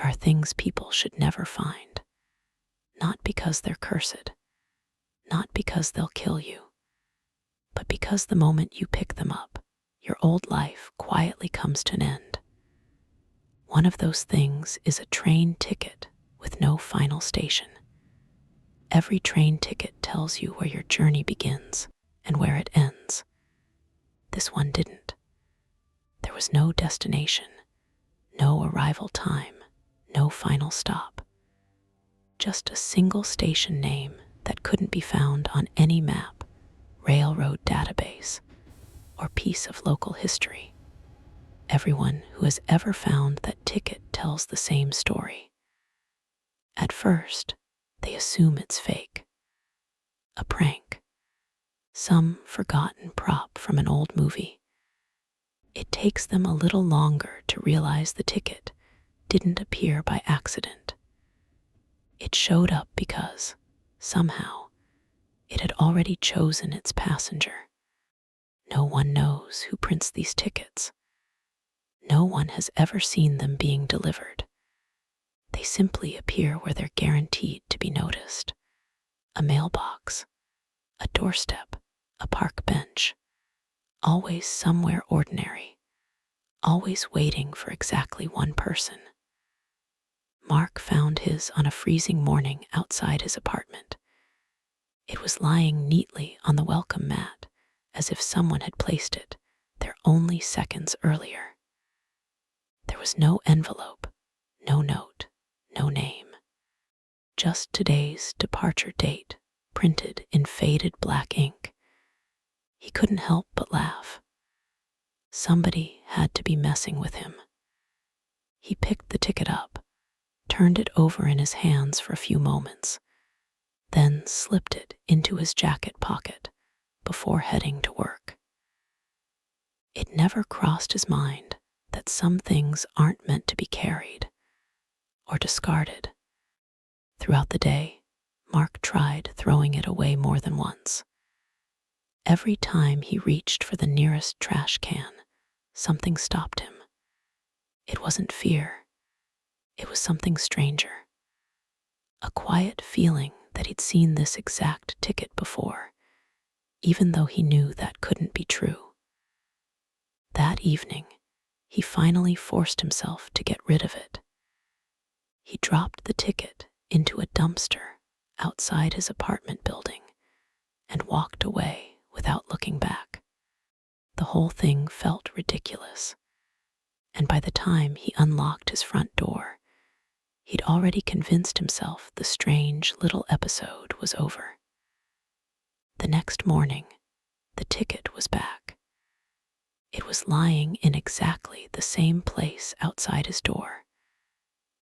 There are things people should never find, not because they're cursed, not because they'll kill you, but because the moment you pick them up, your old life quietly comes to an end. One of those things is a train ticket with no final station. Every train ticket tells you where your journey begins and where it ends. This one didn't. There was no destination, no arrival time, no final stop. Just a single station name that couldn't be found on any map, railroad database, or piece of local history. Everyone who has ever found that ticket tells the same story. At first, they assume it's fake, a prank, some forgotten prop from an old movie. It takes them a little longer to realize the ticket didn't appear by accident. It showed up because, somehow, it had already chosen its passenger. No one knows who prints these tickets. No one has ever seen them being delivered. They simply appear where they're guaranteed to be noticed. A mailbox, a doorstep, a park bench. Always somewhere ordinary. Always waiting for exactly one person. Mark found his on a freezing morning outside his apartment. It was lying neatly on the welcome mat, as if someone had placed it there only seconds earlier. There was no envelope, no note, no name. Just today's departure date, printed in faded black ink. He couldn't help but laugh. Somebody had to be messing with him. He picked the ticket up, turned it over in his hands for a few moments, then slipped it into his jacket pocket before heading to work. It never crossed his mind that some things aren't meant to be carried or discarded. Throughout the day, Mark tried throwing it away more than once. Every time he reached for the nearest trash can, something stopped him. It wasn't fear. It was something stranger. A quiet feeling that he'd seen this exact ticket before, even though he knew that couldn't be true. That evening, he finally forced himself to get rid of it. He dropped the ticket into a dumpster outside his apartment building and walked away without looking back. The whole thing felt ridiculous, and by the time he unlocked his front door, he'd already convinced himself the strange little episode was over. The next morning, the ticket was back. It was lying in exactly the same place outside his door.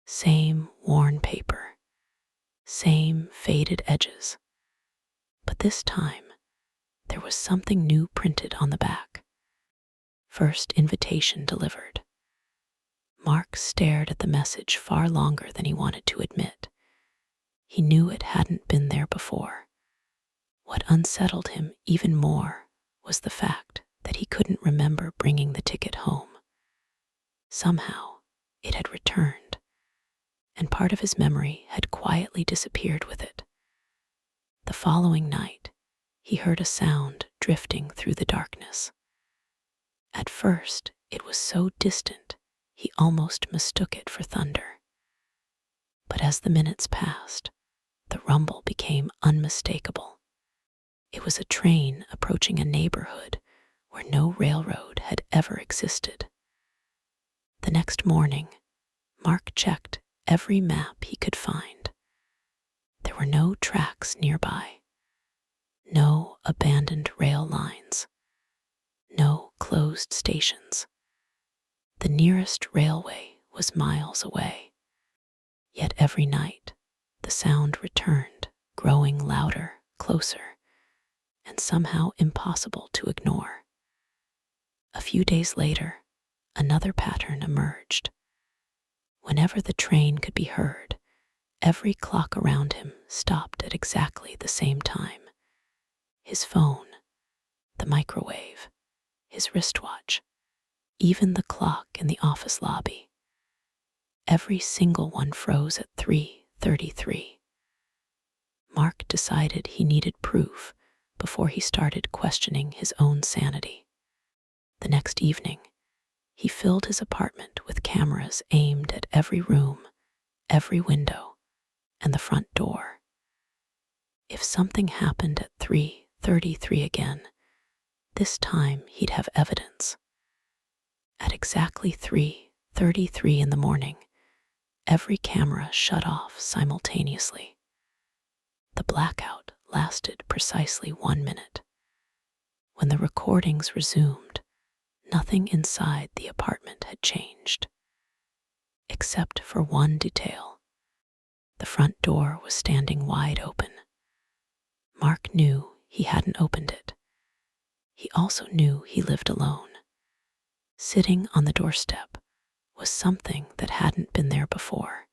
Same worn paper, same faded edges. But this time, there was something new printed on the back. First invitation delivered. Mark stared at the message far longer than he wanted to admit. He knew it hadn't been there before. What unsettled him even more was the fact that he couldn't remember bringing the ticket home. Somehow, it had returned, and part of his memory had quietly disappeared with it. The following night, he heard a sound drifting through the darkness. At first, it was so distant, he almost mistook it for thunder. But as the minutes passed, the rumble became unmistakable. It was a train approaching a neighborhood where no railroad had ever existed. The next morning, Mark checked every map he could find. There were no tracks nearby, no abandoned rail lines, no closed stations. The nearest railway was miles away. Yet every night, the sound returned, growing louder, closer, and somehow impossible to ignore. A few days later, another pattern emerged. Whenever the train could be heard, every clock around him stopped at exactly the same time. His phone, the microwave, his wristwatch, even the clock in the office lobby. Every single one froze at 3:33. Mark decided he needed proof before he started questioning his own sanity. The next evening, he filled his apartment with cameras aimed at every room, every window, and the front door. If something happened at 3:33 again, this time he'd have evidence. At exactly 3:33 in the morning, every camera shut off simultaneously. The blackout lasted precisely 1 minute. When the recordings resumed, nothing inside the apartment had changed, except for one detail. The front door was standing wide open. Mark knew he hadn't opened it. He also knew he lived alone. Sitting on the doorstep was something that hadn't been there before.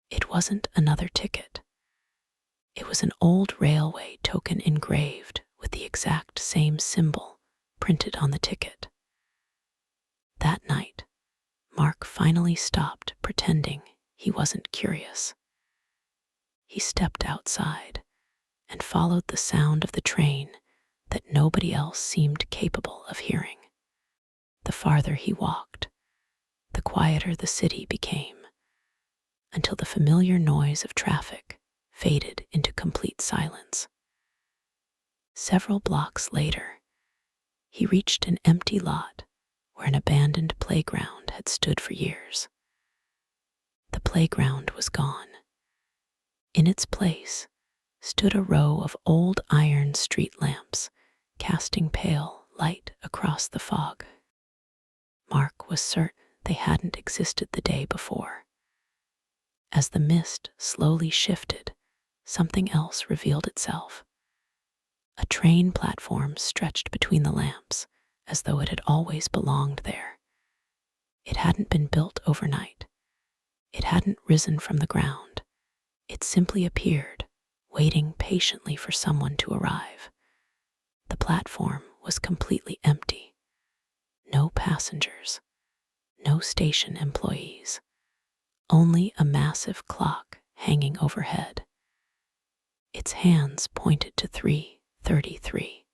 It wasn't another ticket. It was an old railway token engraved with the exact same symbol printed on the ticket. That night, Mark finally stopped pretending he wasn't curious. He stepped outside and followed the sound of the train that nobody else seemed capable of hearing. The farther he walked, the quieter the city became, until the familiar noise of traffic faded into complete silence. Several blocks later, he reached an empty lot where an abandoned playground had stood for years. The playground was gone. In its place stood a row of old iron street lamps, casting pale light across the fog. Mark was certain they hadn't existed the day before. As the mist slowly shifted, something else revealed itself. A train platform stretched between the lamps, as though it had always belonged there. It hadn't been built overnight. It hadn't risen from the ground. It simply appeared, waiting patiently for someone to arrive. The platform was completely empty. No passengers, no station employees, only a massive clock hanging overhead. Its hands pointed to 3:33.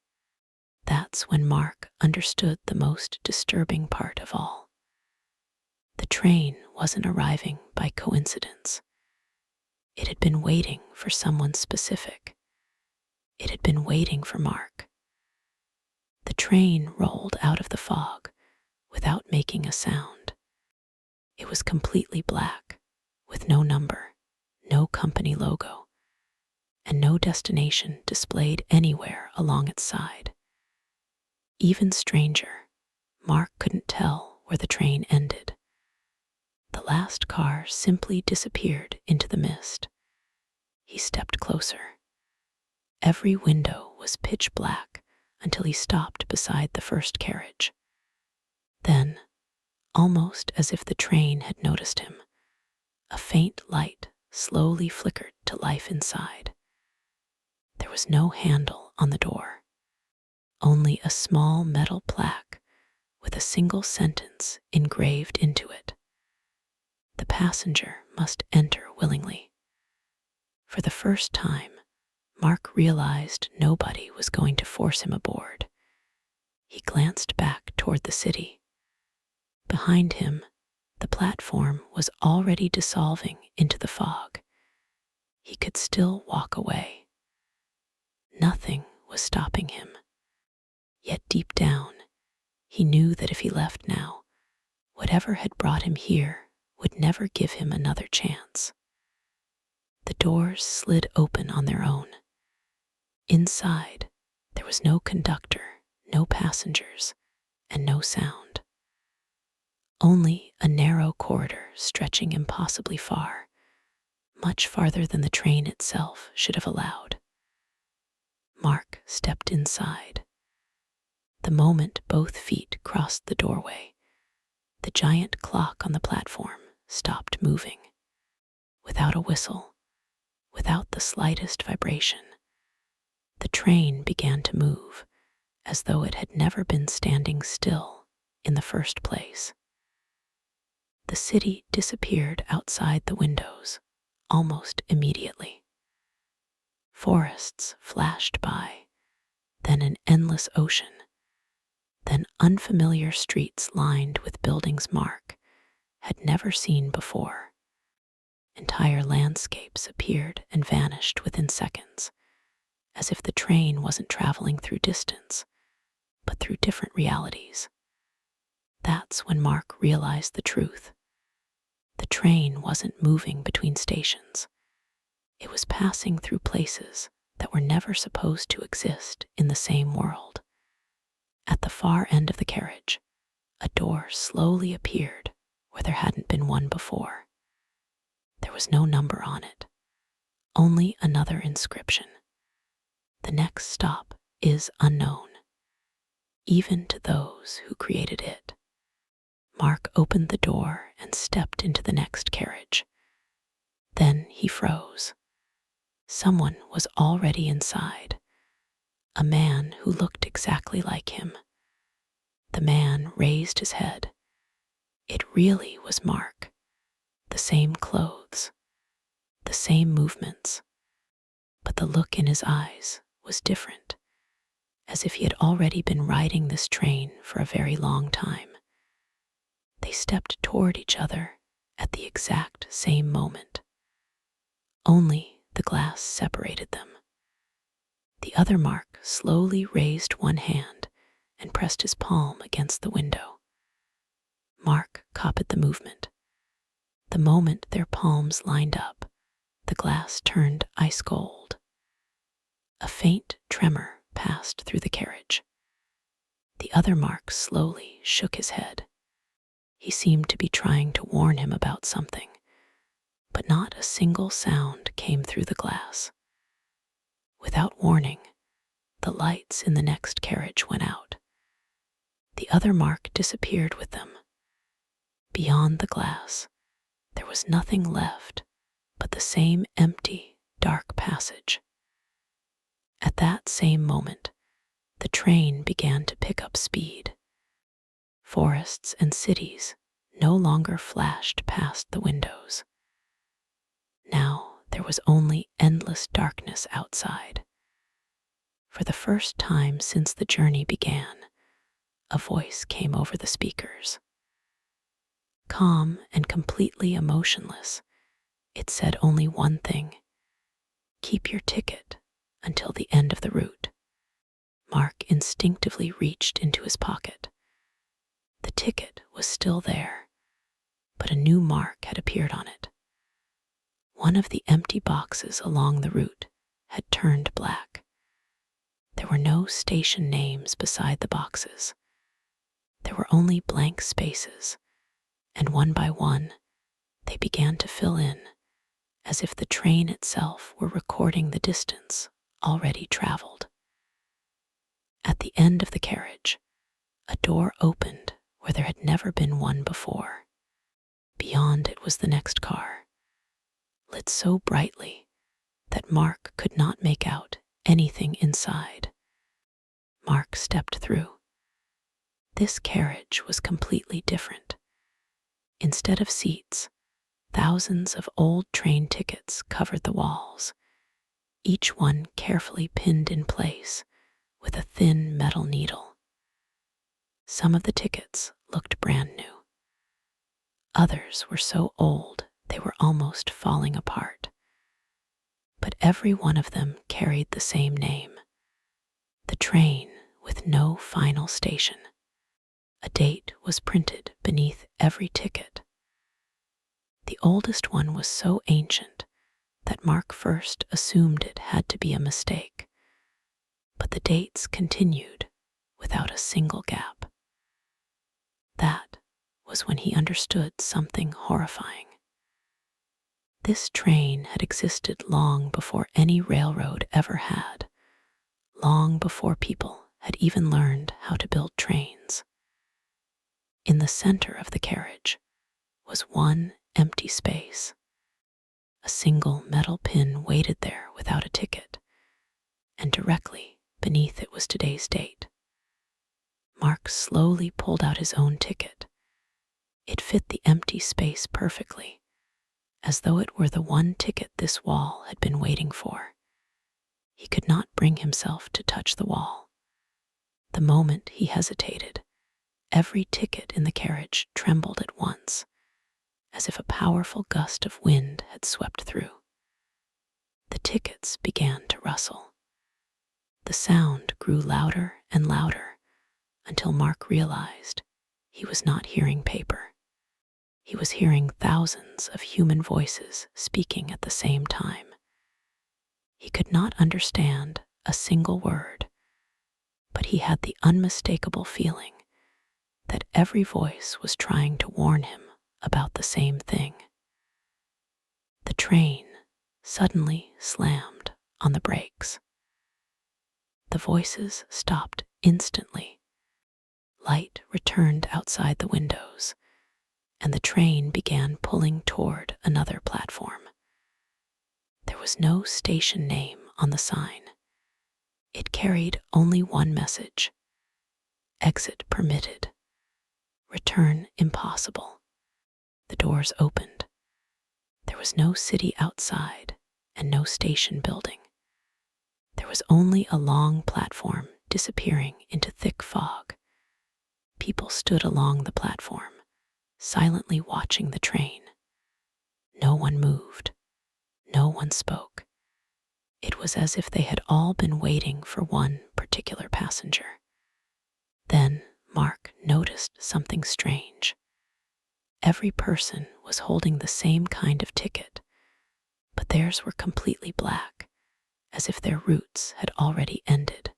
That's when Mark understood the most disturbing part of all. The train wasn't arriving by coincidence. It had been waiting for someone specific. It had been waiting for Mark. The train rolled out of the fog without making a sound. It was completely black, with no number, no company logo, and no destination displayed anywhere along its side. Even stranger, Mark couldn't tell where the train ended. The last car simply disappeared into the mist. He stepped closer. Every window was pitch black until he stopped beside the first carriage. Then, almost as if the train had noticed him, a faint light slowly flickered to life inside. There was no handle on the door, only a small metal plaque with a single sentence engraved into it. The passenger must enter willingly. For the first time, Mark realized nobody was going to force him aboard. He glanced back toward the city. Behind him, the platform was already dissolving into the fog. He could still walk away. Nothing was stopping him. Yet deep down, he knew that if he left now, whatever had brought him here would never give him another chance. The doors slid open on their own. Inside, there was no conductor, no passengers, and no sound. Only a narrow corridor stretching impossibly far, much farther than the train itself should have allowed. Mark stepped inside. The moment both feet crossed the doorway, the giant clock on the platform stopped moving. Without a whistle, without the slightest vibration, the train began to move as though it had never been standing still in the first place. The city disappeared outside the windows almost immediately. Forests flashed by, then an endless ocean, then unfamiliar streets lined with buildings Mark had never seen before. Entire landscapes appeared and vanished within seconds, as if the train wasn't traveling through distance, but through different realities. That's when Mark realized the truth. The train wasn't moving between stations. It was passing through places that were never supposed to exist in the same world. At the far end of the carriage, a door slowly appeared where there hadn't been one before. There was no number on it, only another inscription. The next stop is unknown, even to those who created it. Mark opened the door and stepped into the next carriage. Then he froze. Someone was already inside, a man who looked exactly like him. The man raised his head. It really was Mark. The same clothes, the same movements, but the look in his eyes was different, as if he had already been riding this train for a very long time. They stepped toward each other at the exact same moment. Only the glass separated them. The other Mark slowly raised one hand and pressed his palm against the window. Mark copied the movement. The moment their palms lined up, the glass turned ice cold. A faint tremor passed through the carriage. The other Mark slowly shook his head. He seemed to be trying to warn him about something, but not a single sound came through the glass. Without warning, the lights in the next carriage went out. The other Mark disappeared with them. Beyond the glass, there was nothing left but the same empty, dark passage. At that same moment, the train began to pick up speed. Forests and cities no longer flashed past the windows. Now there was only endless darkness outside. For the first time since the journey began, a voice came over the speakers. Calm and completely emotionless, it said only one thing: keep your ticket until the end of the route. Mark instinctively reached into his pocket. The ticket was still there, but a new mark had appeared on it. One of the empty boxes along the route had turned black. There were no station names beside the boxes. There were only blank spaces, and one by one, they began to fill in, as if the train itself were recording the distance already traveled. At the end of the carriage, a door opened where there had never been one before. Beyond it was the next car, lit so brightly that Mark could not make out anything inside. Mark stepped through. This carriage was completely different. Instead of seats, thousands of old train tickets covered the walls, each one carefully pinned in place with a thin metal needle. Some of the tickets looked brand new. Others were so old they were almost falling apart. But every one of them carried the same name: the train with no final station. A date was printed beneath every ticket. The oldest one was so ancient that Mark first assumed it had to be a mistake, but the dates continued without a single gap. That was when he understood something horrifying. This train had existed long before any railroad ever had, long before people had even learned how to build trains. In the center of the carriage was one empty space. A single metal pin waited there without a ticket, and directly beneath it was today's date. Mark slowly pulled out his own ticket. It fit the empty space perfectly, as though it were the one ticket this wall had been waiting for. He could not bring himself to touch the wall. The moment he hesitated, every ticket in the carriage trembled at once, as if a powerful gust of wind had swept through. The tickets began to rustle. The sound grew louder and louder until Mark realized he was not hearing paper. He was hearing thousands of human voices speaking at the same time. He could not understand a single word, but he had the unmistakable feeling that every voice was trying to warn him about the same thing. The train suddenly slammed on the brakes. The voices stopped instantly. Light returned outside the windows, and the train began pulling toward another platform. There was no station name on the sign. It carried only one message: exit permitted, return impossible. The doors opened. There was no city outside and no station building. There was only a long platform disappearing into thick fog. People stood along the platform, silently watching the train. No one moved. No one spoke. It was as if they had all been waiting for one particular passenger. Then Mark noticed something strange. Every person was holding the same kind of ticket, but theirs were completely black, as if their roots had already ended.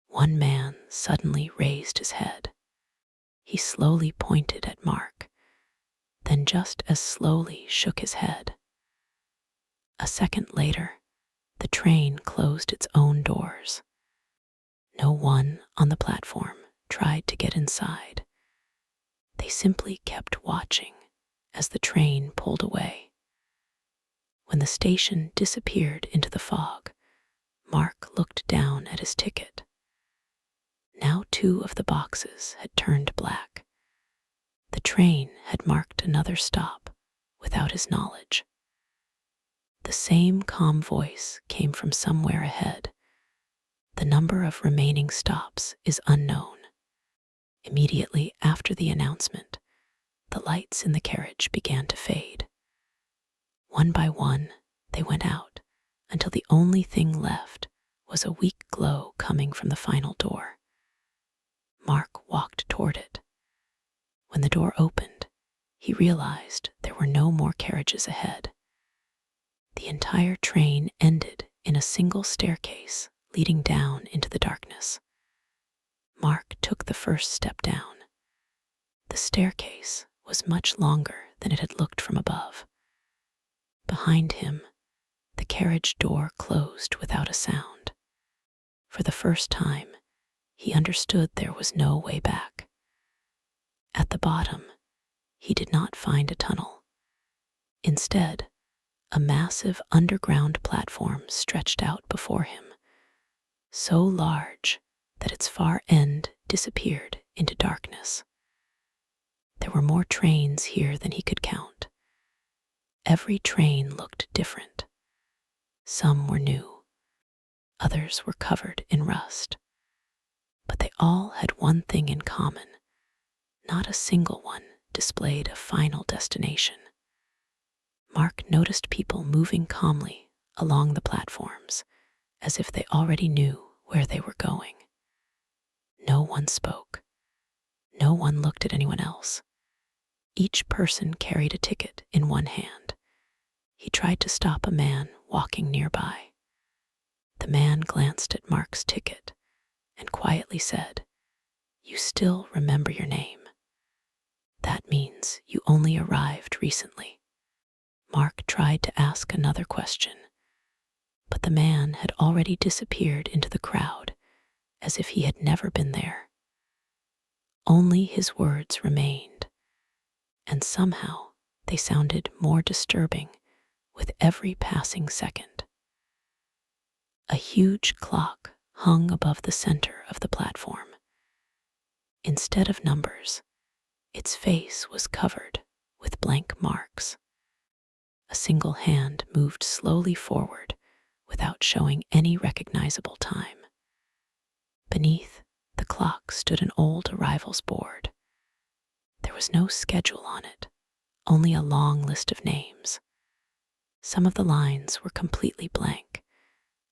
One man suddenly raised his head. He slowly pointed at Mark, then just as slowly shook his head. A second later, the train closed its own doors. No one on the platform tried to get inside. They simply kept watching as the train pulled away. When the station disappeared into the fog, Mark looked down at his ticket. Now 2 of the boxes had turned black. The train had marked another stop without his knowledge. The same calm voice came from somewhere ahead. The number of remaining stops is unknown. Immediately after the announcement, the lights in the carriage began to fade. One by one, they went out until the only thing left was a weak glow coming from the final door. Mark walked toward it. When the door opened, he realized there were no more carriages ahead. The entire train ended in a single staircase leading down into the darkness. Mark took the first step down. The staircase was much longer than it had looked from above. Behind him, the carriage door closed without a sound. For the first time, he understood there was no way back. At the bottom, he did not find a tunnel. Instead, a massive underground platform stretched out before him, so large that its far end disappeared into darkness. There were more trains here than he could count. Every train looked different. Some were new, others were covered in rust. But they all had one thing in common: not a single one displayed a final destination. Mark noticed people moving calmly along the platforms, as if they already knew where they were going. No one spoke. No one looked at anyone else. Each person carried a ticket in one hand. He tried to stop a man walking nearby. The man glanced at Mark's ticket and quietly said, "You still remember your name. That means you only arrived recently." Mark tried to ask another question, but the man had already disappeared into the crowd as if he had never been there. Only his words remained, and somehow they sounded more disturbing with every passing second. A huge clock hung above the center of the platform. Instead of numbers, Its face was covered with blank marks. A single hand moved slowly forward without showing any recognizable time. Beneath the clock stood an old arrivals board. There was no schedule on it, only a long list of names. Some of the lines were completely blank,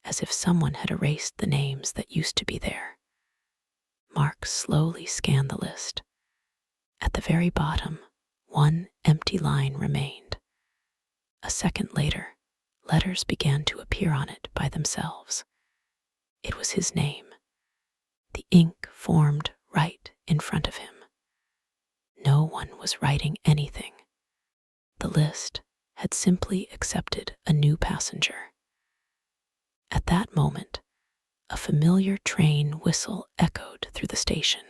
as if someone had erased the names that used to be there. Mark slowly scanned the list. At the very bottom, one empty line remained. A second later, letters began to appear on it by themselves. It was his name. The ink formed right in front of him. No one was writing anything. The list had simply accepted a new passenger. At that moment, a familiar train whistle echoed through the station.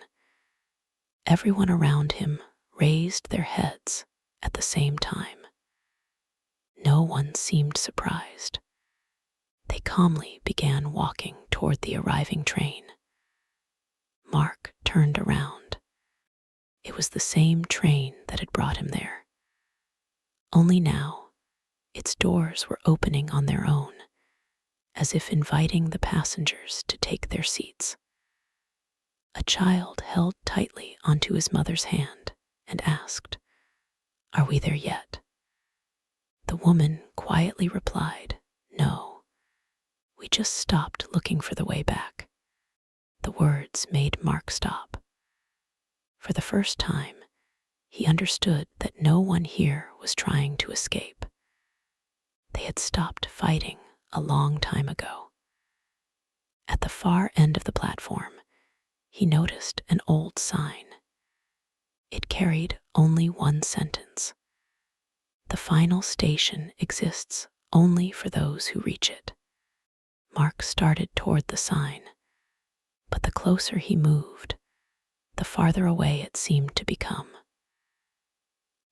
Everyone around him raised their heads at the same time. No one seemed surprised. They calmly began walking toward the arriving train. Mark turned around. It was the same train that had brought him there. Only now, its doors were opening on their own, as if inviting the passengers to take their seats. A child held tightly onto his mother's hand and asked, "Are we there yet?" The woman quietly replied, "No, we just stopped looking for the way back." The words made Mark stop. For the first time, he understood that no one here was trying to escape. They had stopped fighting a long time ago. At the far end of the platform, he noticed an old sign. It carried only one sentence. The final station exists only for those who reach it. Mark started toward the sign, but the closer he moved, the farther away it seemed to become.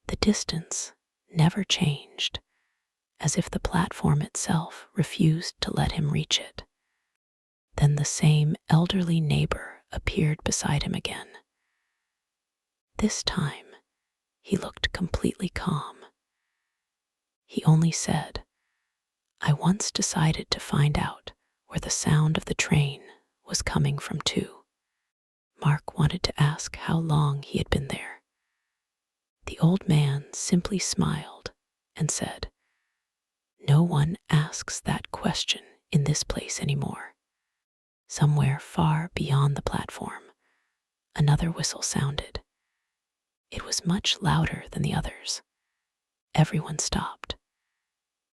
The distance never changed, as if the platform itself refused to let him reach it. Then the same elderly neighbor appeared beside him again. This time, he looked completely calm. He only said, "I once decided to find out where the sound of the train was coming from too." Mark wanted to ask how long he had been there. The old man simply smiled and said, "No one asks that question in this place anymore." Somewhere far beyond the platform, another whistle sounded. It was much louder than the others. Everyone stopped.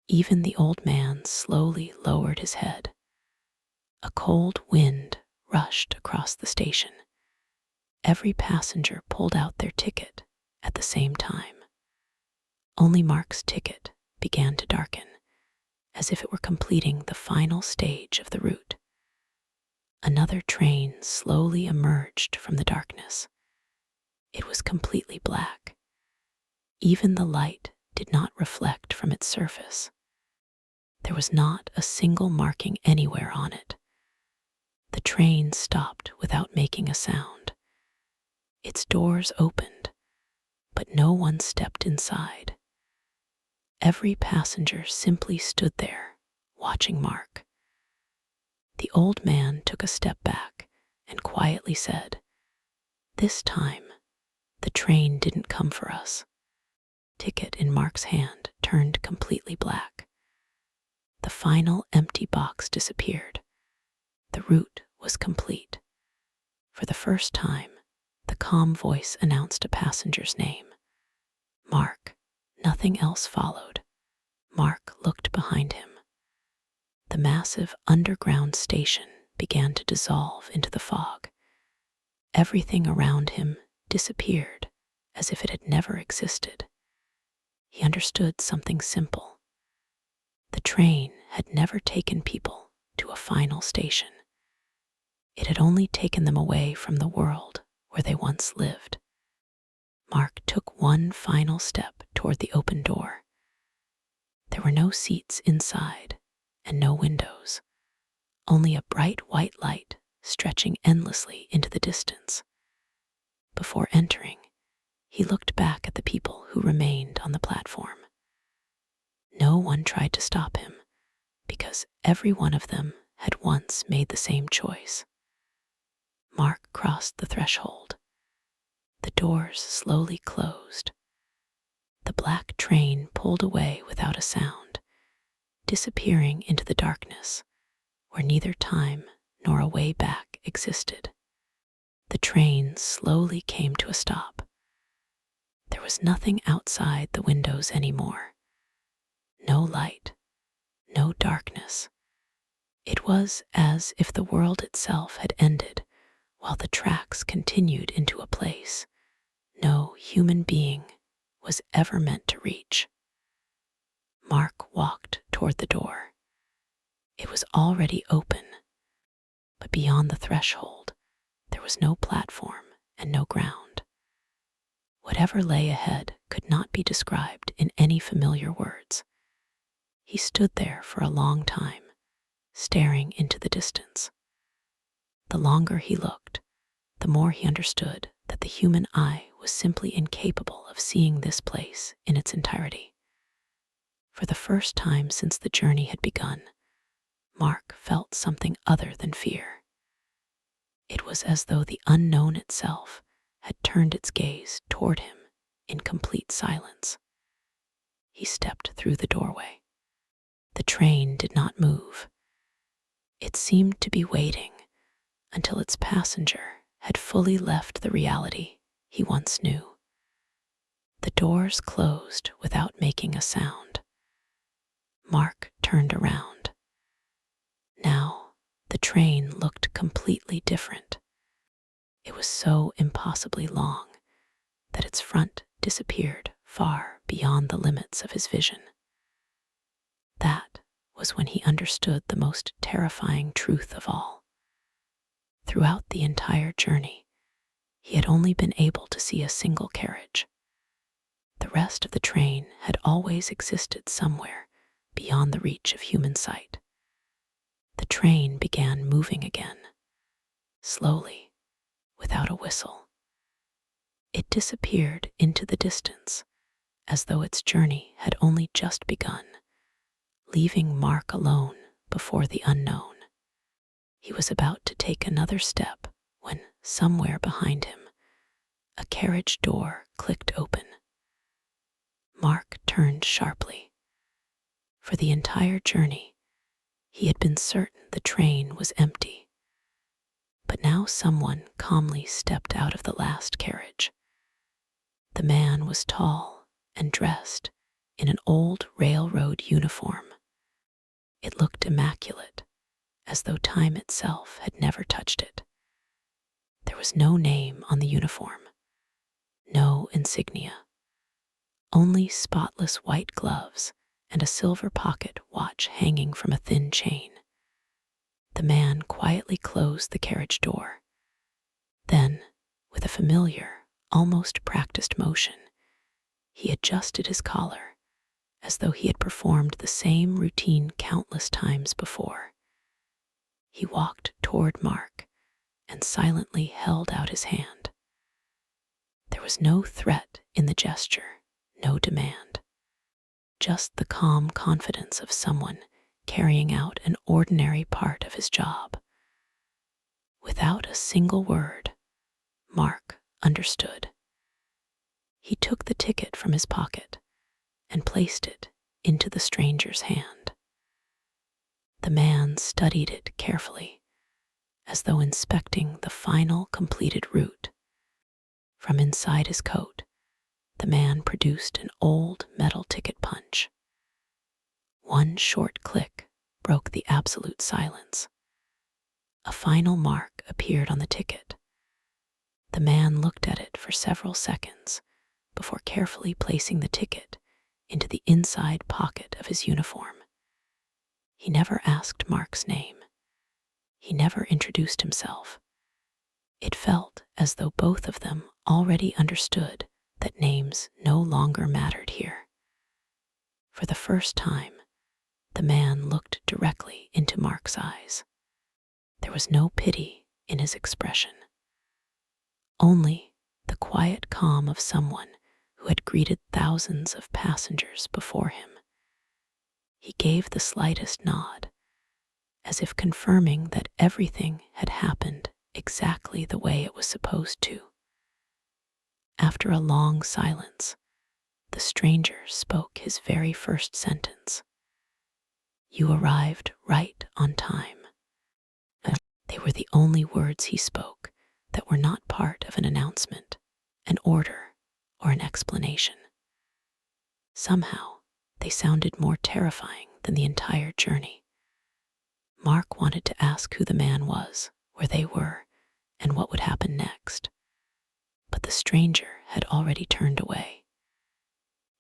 Even the old man slowly lowered his head. A cold wind rushed across the station. Every passenger pulled out their ticket at the same time. Only Mark's ticket began to darken, as if it were completing the final stage of the route. Another train slowly emerged from the darkness. It was completely black. Even the light did not reflect from its surface. There was not a single marking anywhere on it. The train stopped without making a sound. Its doors opened, but no one stepped inside. Every passenger simply stood there, watching Mark. The old man took a step back and quietly said, "This time, the train didn't come for us." Ticket in Mark's hand turned completely black. The final empty box disappeared. The route was complete. For the first time, the calm voice announced a passenger's name. Mark. Nothing else followed. Mark looked behind him. The massive underground station began to dissolve into the fog. Everything around him disappeared as if it had never existed. He understood something simple. The train had never taken people to a final station. It had only taken them away from the world where they once lived. Mark took one final step toward the open door. There were no seats inside and no windows, only a bright white light stretching endlessly into the distance. Before entering, He looked back at the people who remained on the platform. No one tried to stop him because every one of them had once made the same choice. Mark crossed the threshold. The doors slowly closed. The black train pulled away without a sound, disappearing into the darkness where neither time nor a way back existed. The train slowly came to a stop. There was nothing outside the windows anymore. No light, no darkness. It was as if the world itself had ended while the tracks continued into a place no human being was ever meant to reach. Mark walked toward the door. It was already open, but beyond the threshold, there was no platform and no ground. Whatever lay ahead could not be described in any familiar words. He stood there for a long time, staring into the distance. The longer he looked, the more he understood that the human eye was simply incapable of seeing this place in its entirety. For the first time since the journey had begun, Mark felt something other than fear. It was as though the unknown itself had turned its gaze toward him in complete silence. He stepped through the doorway. The train did not move. It seemed to be waiting until its passenger had fully left the reality he once knew. The doors closed without making a sound. Mark turned around. Now, the train looked completely different. It was so impossibly long that its front disappeared far beyond the limits of his vision. That was when he understood the most terrifying truth of all. Throughout the entire journey, he had only been able to see a single carriage. The rest of the train had always existed somewhere beyond the reach of human sight. The train began moving again, slowly, without a whistle. It disappeared into the distance, as though its journey had only just begun, leaving Mark alone before the unknown. He was about to take another step when, somewhere behind him, a carriage door clicked open. Mark turned sharply. For the entire journey, he had been certain the train was empty. But now someone calmly stepped out of the last carriage. The man was tall and dressed in an old railroad uniform. It looked immaculate, as though time itself had never touched it. There was no name on the uniform, no insignia, only spotless white gloves and a silver pocket watch hanging from a thin chain. The man quietly closed the carriage door. Then, with a familiar, almost practiced motion, he adjusted his collar, as though he had performed the same routine countless times before. He walked toward Mark and silently held out his hand. There was no threat in the gesture, no demand, just the calm confidence of someone carrying out an ordinary part of his job. Without a single word, Mark understood. He took the ticket from his pocket and placed it into the stranger's hand. The man studied it carefully, as though inspecting the final completed route. From inside his coat, the man produced an old metal ticket punch. One short click broke the absolute silence. A final mark appeared on the ticket. The man looked at it for several seconds before carefully placing the ticket into the inside pocket of his uniform. He never asked Mark's name. He never introduced himself. It felt as though both of them already understood that names no longer mattered here. For the first time, the man looked directly into Mark's eyes. There was no pity in his expression, only the quiet calm of someone who had greeted thousands of passengers before him. He gave the slightest nod, as if confirming that everything had happened exactly the way it was supposed to. After a long silence, the stranger spoke his very first sentence. "You arrived right on time." They were the only words he spoke that were not part of an announcement, an order, or an explanation. Somehow, they sounded more terrifying than the entire journey. Mark wanted to ask who the man was, where they were, and what would happen next. But the stranger had already turned away.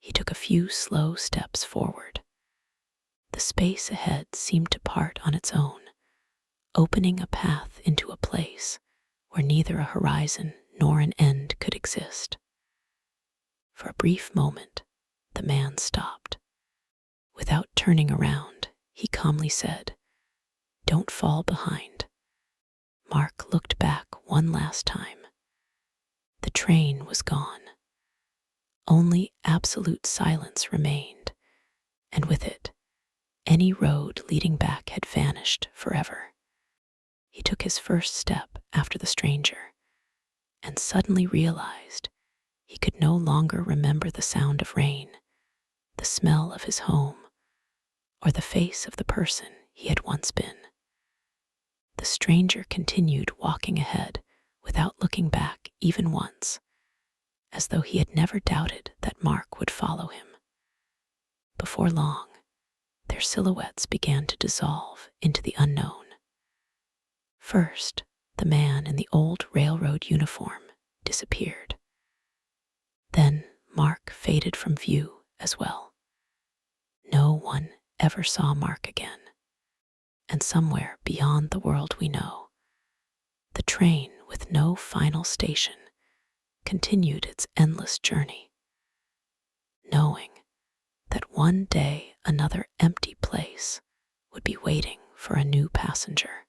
He took a few slow steps forward. The space ahead seemed to part on its own, opening a path into a place where neither a horizon nor an end could exist. For a brief moment, the man stopped. Without turning around, he calmly said, "Don't fall behind." Mark looked back one last time. The train was gone. Only absolute silence remained, and with it, any road leading back had vanished forever. He took his first step after the stranger, and suddenly realized he could no longer remember the sound of rain, the smell of his home, or the face of the person he had once been. The stranger continued walking ahead without looking back even once, as though he had never doubted that Mark would follow him. Before long, their silhouettes began to dissolve into the unknown. First, the man in the old railroad uniform disappeared. Then Mark faded from view as well. No one ever saw Mark again. And somewhere beyond the world we know, the train with no final station continued its endless journey, knowing that one day another empty place would be waiting for a new passenger.